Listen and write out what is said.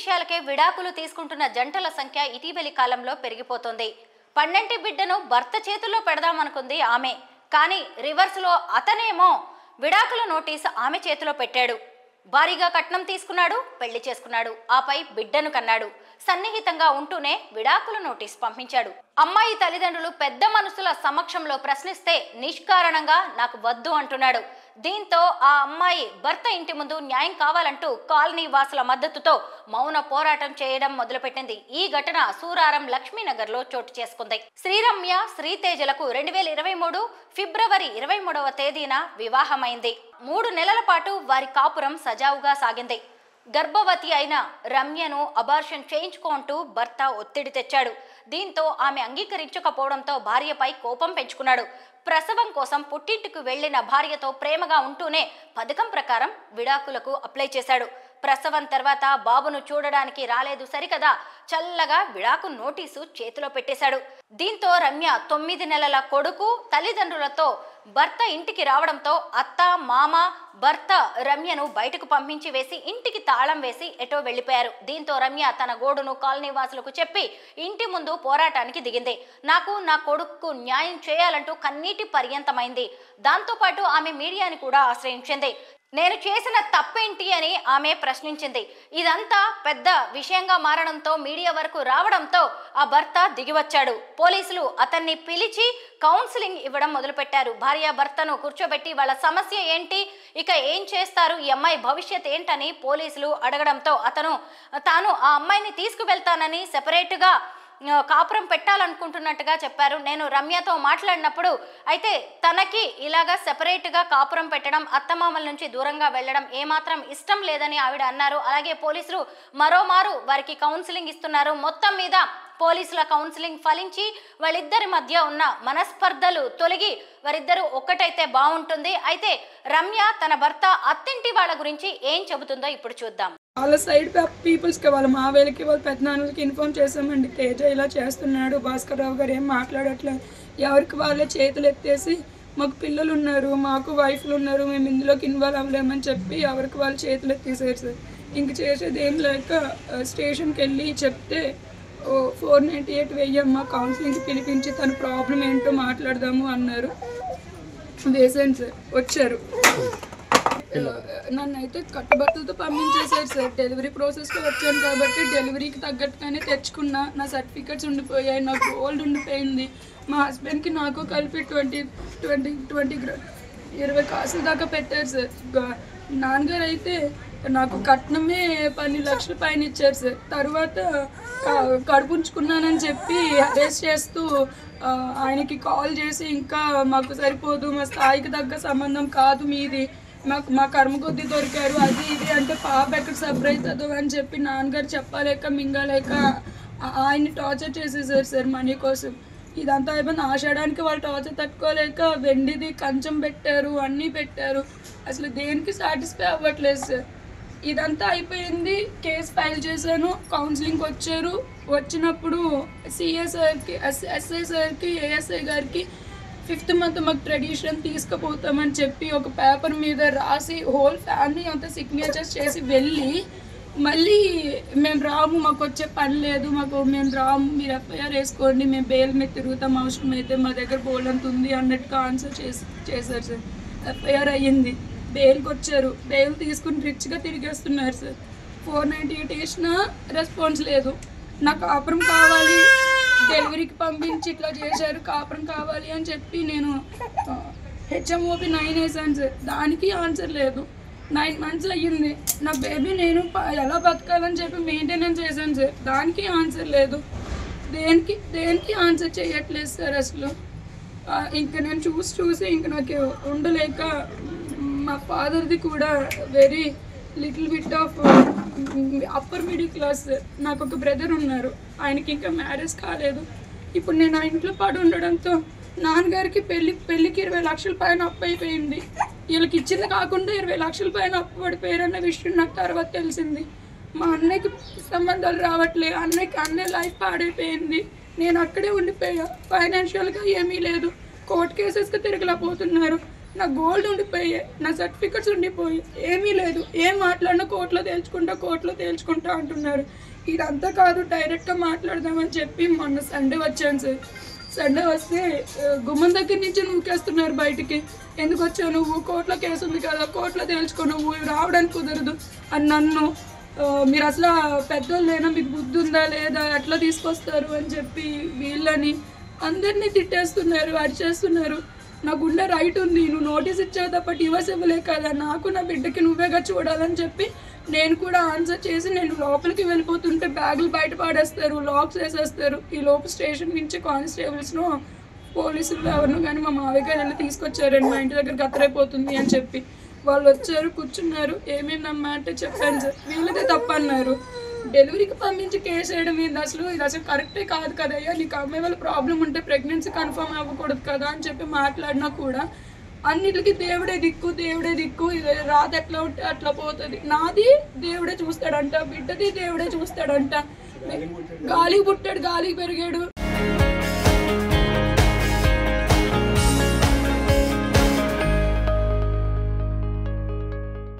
విషయాలకే విడాకులు తీసుకుంటున్న జంటల సంఖ్య ఇటీవలి కాలంలో పెరిగిపోతుంది. పన్నంటి బిడ్డను భర్త చేతుల్లో పెడదామనుకుంది ఆమె. కానీ రివర్స్లో అతనేమో విడాకుల నోటీస్ ఆమె చేతిలో పెట్టాడు. భారీగా కట్నం తీసుకున్నాడు, పెళ్లి చేసుకున్నాడు, ఆపై బిడ్డను కన్నాడు. సన్నిహితంగా ఉంటూనే విడాకుల నోటీస్ పంపించాడు. అమ్మాయి తల్లిదండ్రులు పెద్ద మనుషుల సమక్షంలో ప్రశ్నిస్తే నిష్కారణంగా నాకు వద్దు అంటున్నాడు. దీంతో ఆ అమ్మాయి భర్త ఇంటి ముందు న్యాయం కావాలంటూ కాలనీ వాసుల మద్దతుతో మౌన పోరాటం చేయడం మొదలుపెట్టింది. ఈ ఘటన సూరారం లక్ష్మీనగర్లో చోటు చేసుకుంది. శ్రీరమ్య, శ్రీతేజలకు 2023 ఫిబ్రవరి 23వ తేదీన వివాహమైంది. 3 నెలల పాటు వారి కాపురం సజావుగా సాగింది. గర్భవతి అయిన రమ్యను అబార్షన్ చేయించుకుంటూ భర్త ఒత్తిడి తెచ్చాడు. దీంతో ఆమె అంగీకరించకపోవడంతో భార్యపై కోపం పెంచుకున్నాడు. ప్రసవం కోసం పుట్టింటికి వెళ్లిన భార్యతో ప్రేమగా ఉంటూనే పథకం ప్రకారం విడాకులకు అప్లై చేశాడు. ప్రసవం తర్వాత బాబును చూడడానికి రాలేదు సరికదా, చల్లగా విడాకు నోటీసు చేతిలో పెట్టేశాడు. దీంతో రమ్య 9 నెలల కొడుకు తల్లిదండ్రులతో భర్త ఇంటికి రావడంతో అత్త, మామ, భర్త రమ్యను బయటకు పంపించి వేసి ఇంటికి తాళం వేసి ఎటో వెళ్లిపోయారు. దీంతో రమ్య తన గోడును కాలనీ వాసులకు చెప్పి ఇంటి ముందు పోరాటానికి దిగింది. నాకు నా కొడుకు న్యాయం చేయాలంటూ కన్నీటి పర్యంతమైంది. దాంతోపాటు ఆమె మీడియాని కూడా ఆశ్రయించింది. నేను చేసిన తప్పేంటి అని ఆమె ప్రశ్నించింది. ఇదంతా పెద్ద విషయంగా మారడంతో మీడియా వరకు రావడంతో ఆ భర్త దిగివచ్చాడు. పోలీసులు అతన్ని పిలిచి కౌన్సిలింగ్ ఇవ్వడం మొదలుపెట్టారు. భార్య భర్తను కూర్చోబెట్టి వాళ్ళ సమస్య ఏంటి, ఇక ఏం చేస్తారు, ఈ అమ్మాయి భవిష్యత్ ఏంటని పోలీసులు అడగడంతో తాను ఆ అమ్మాయిని తీసుకువెళ్తానని సెపరేట్గా కాపురం పెట్టాలనుకుంటున్నట్టుగా చెప్పారు. నేను రమ్యతో మాట్లాడినప్పుడు అయితే తనకి ఇలాగా సెపరేట్గా కాపురం పెట్టడం, అత్తమామల నుంచి దూరంగా వెళ్ళడం ఏమాత్రం ఇష్టం లేదని ఆవిడ అన్నారు. అలాగే పోలీసులు మరోమారు వారికి కౌన్సిలింగ్ ఇస్తున్నారు. మొత్తం మీద పోలీసుల కౌన్సిలింగ్ ఫలించి వాళ్ళిద్దరి మధ్య ఉన్న మనస్పర్ధలు తొలగి వారిద్దరూ ఒక్కటైతే బాగుంటుంది. అయితే రమ్య తన భర్త అత్తింటి వాళ్ళ గురించి ఏం చెబుతుందో ఇప్పుడు చూద్దాం. వాళ్ళ సైడ్ పీపుల్స్కి, వాళ్ళ మావేలకి, వాళ్ళ పెద్దనాన్నలకి ఇన్ఫార్మ్ చేసామండి. తేజ ఇలా చేస్తున్నాడు, భాస్కర్ రావు గారు ఏం మాట్లాడట్లేదు, ఎవరికి వాళ్ళే చేతులు ఎత్తేసి మాకు పిల్లలు ఉన్నారు, మాకు వైఫ్లు ఉన్నారు, మేము ఇందులోకి ఇన్వాల్వ్ అవ్వలేమని చెప్పి ఎవరికి వాళ్ళు చేతులు ఎత్తేసారు సార్. ఇంక చేసేది ఏం లేక స్టేషన్కి వెళ్ళి చెప్తే 498 వెయ్యమ్మ, కౌన్సిలింగ్కి పిలిపించి తన ప్రాబ్లం ఏంటో మాట్లాడదాము అన్నారు. వేసాను సార్. వచ్చారు, నన్ను అయితే కట్టుబట్టలతో పంపించేశారు సార్. డెలివరీ ప్రాసెస్లో వచ్చాను కాబట్టి డెలివరీకి తగ్గట్టుగానే తెచ్చుకున్నా. నా సర్టిఫికెట్స్ ఉండిపోయాయి, నాకు గోల్డ్ ఉండిపోయింది. మా హస్బెండ్కి నాకు కలిపి 20 కాసుల దాకా పెట్టారు సార్. నాన్నగారు అయితే నాకు కట్నమే 10 లక్షల పైన ఇచ్చారు సార్. తర్వాత కడుపుంచుకున్నానని చెప్పి అరెస్ట్ చేస్తూ ఆయనకి కాల్ చేసి ఇంకా మాకు సరిపోదు, మా స్థాయికి తగ్గ సంబంధం కాదు మీది, మా కర్మ కొద్దీ దొరికారు, అది ఇది అంటే పాప ఎక్కడ సబర్ అవుతుందో అని చెప్పి నాన్నగారు చెప్పలేక మింగలేక ఆయన్ని టార్చర్ చేసేసారు సార్ మనీ కోసం. ఇదంతా అయిపోయింది. ఆషాడానికి వాళ్ళు టార్చర్ తట్టుకోలేక వెండిది కంచం పెట్టారు, అన్నీ పెట్టారు. అసలు దేనికి సాటిస్ఫై అవ్వట్లేదు సార్. ఇదంతా అయిపోయింది. కేసు ఫైల్ చేశాను. కౌన్సిలింగ్కి వచ్చారు. వచ్చినప్పుడు సిఏ సార్కి, ఎస్ఐ సార్కి, ఏఎస్ఐ గారికి 5th మంత్ మాకు ట్రెడిషన్ తీసుకుపోతామని చెప్పి ఒక పేపర్ మీద రాసి హోల్ ఫ్యామిలీ అంతా సిగ్నేచర్స్ చేసి వెళ్ళి మళ్ళీ మేము రాము, మాకు వచ్చే పని లేదు, మేము రాము, మీరు ఎఫ్ఐఆర్ వేసుకోండి, మేము బెయిల్ మీద తిరుగుతాం, అవసరం అయితే మా దగ్గర బోల్డంత ఉంది అన్నట్టుగా ఆన్సర్ చేశారు సార్. ఎఫ్ఐఆర్ అయ్యింది. బెయిల్కి వచ్చారు. బెయిల్ తీసుకుని రిచ్గా తిరిగేస్తున్నారు సార్. 498 వేసినా రెస్పాన్స్ లేదు. నాకు కాపురం కావాలి, డెలివరీకి పంపించి ఇట్లా చేశారు, కాపురం కావాలి అని చెప్పి నేను హెచ్ఎంఓపి 9 వేసాను సార్. దానికి ఆన్సర్ లేదు. 9 months అయ్యింది. నా బేబీ నేను ఎలా బతకాలని చెప్పి మెయింటెనెన్స్ చేశాను సార్. దానికి ఆన్సర్ లేదు. దేనికి ఆన్సర్ చేయట్లేదు సార్ అసలు. ఇంకా నేను చూసి ఇంక నాకు ఉండలేక మా ఫాదర్ది కూడా very little bit of upper middle class. నాకు ఒక బ్రదర్ ఉన్నారు, ఆయనకి ఇంకా మ్యారేజ్ కాలేదు. ఇప్పుడు నేను ఆ ఇంట్లో పడి ఉండడంతో నాన్నగారికి పెళ్ళికి 20 లక్షల పైన అప్పు అయిపోయింది. వీళ్ళకి ఇచ్చింది కాకుండా 20 లక్షల పైన అప్పు పడిపోయారన్న విషయం నాకు తర్వాత తెలిసింది. మా అన్నయ్యకి సంబంధాలు రావట్లేదు, అన్నయ్య లైఫ్ పాడైపోయింది. నేను అక్కడే ఉండిపోయా. ఫైనాన్షియల్గా ఏమీ లేదు. కోర్టు కేసెస్కి తిరగలేకపోతున్నారు. నా గోల్డ్ ఉండిపోయాయి, నా సర్టిఫికెట్స్ ఉండిపోయి, ఏమీ లేదు. ఏం మాట్లాడినా కోర్టులో తేల్చుకుంటా అంటున్నారు. ఇదంతా కాదు, డైరెక్ట్గా మాట్లాడదామని చెప్పి మొన్న సండే వచ్చాను సార్. సండే వస్తే గుమ్మం దగ్గర నుంచి నూకేస్తున్నారు బయటికి. ఎందుకు వచ్చావు నువ్వు, కోర్టులో కేసు ఉంది కదా, కోర్టులో తేల్చుకో, నువ్వు రావడానికి కుదరదు అని నన్ను, మీరు అసలు పెద్దోళ్ళైనా మీకు బుద్ధి ఉందా లేదా, ఎట్లా తీసుకొస్తారు అని చెప్పి వీళ్ళని అందరినీ తిట్టేస్తున్నారు, అరిచేస్తున్నారు. నా గుండె రైట్ ఉంది, నువ్వు నోటీస్ ఇచ్చావు తప్ప డివోర్స్ ఇవ్వలే కదా, నాకు నా బిడ్డకి నువ్వేగా చూడాలని చెప్పి నేను కూడా ఆన్సర్ చేసి నేను లోపలికి వెళ్ళిపోతుంటే బ్యాగులు బయట పాడేస్తారు, లాక్స్ వేసేస్తారు. ఈ లోపు స్టేషన్ నుంచి కానిస్టేబుల్స్ను పోలీసులు ఎవరినో కానీ మా మావయ్య గారు వెళ్ళి తీసుకొచ్చారండి, మా ఇంటి దగ్గర గత్తరైపోతుంది అని చెప్పి. వాళ్ళు వచ్చారు, కూర్చున్నారు. ఏమైందమ్మా అంటే చెప్పాను సార్. వీళ్ళదే తప్పన్నారు. డెలివరీకి పంపించి కేసు వేయడం ఇది అసలు కరెక్టే కాదు కదయ్యా, నీకు అమ్మాయి వాళ్ళ ప్రాబ్లం ఉంటే ప్రెగ్నెన్సీ కన్ఫర్మ్ అవ్వకూడదు కదా అని చెప్పి మాట్లాడినా కూడా అన్నిటికీ దేవుడే దిక్కు, ఇది రాత ఎట్లా ఉంటే అట్లా పోతుంది. నాది దేవుడే చూస్తాడంట, బిడ్డది దేవుడే చూస్తాడంట. గాలికి పుట్టాడు, గాలికి పెరిగాడు.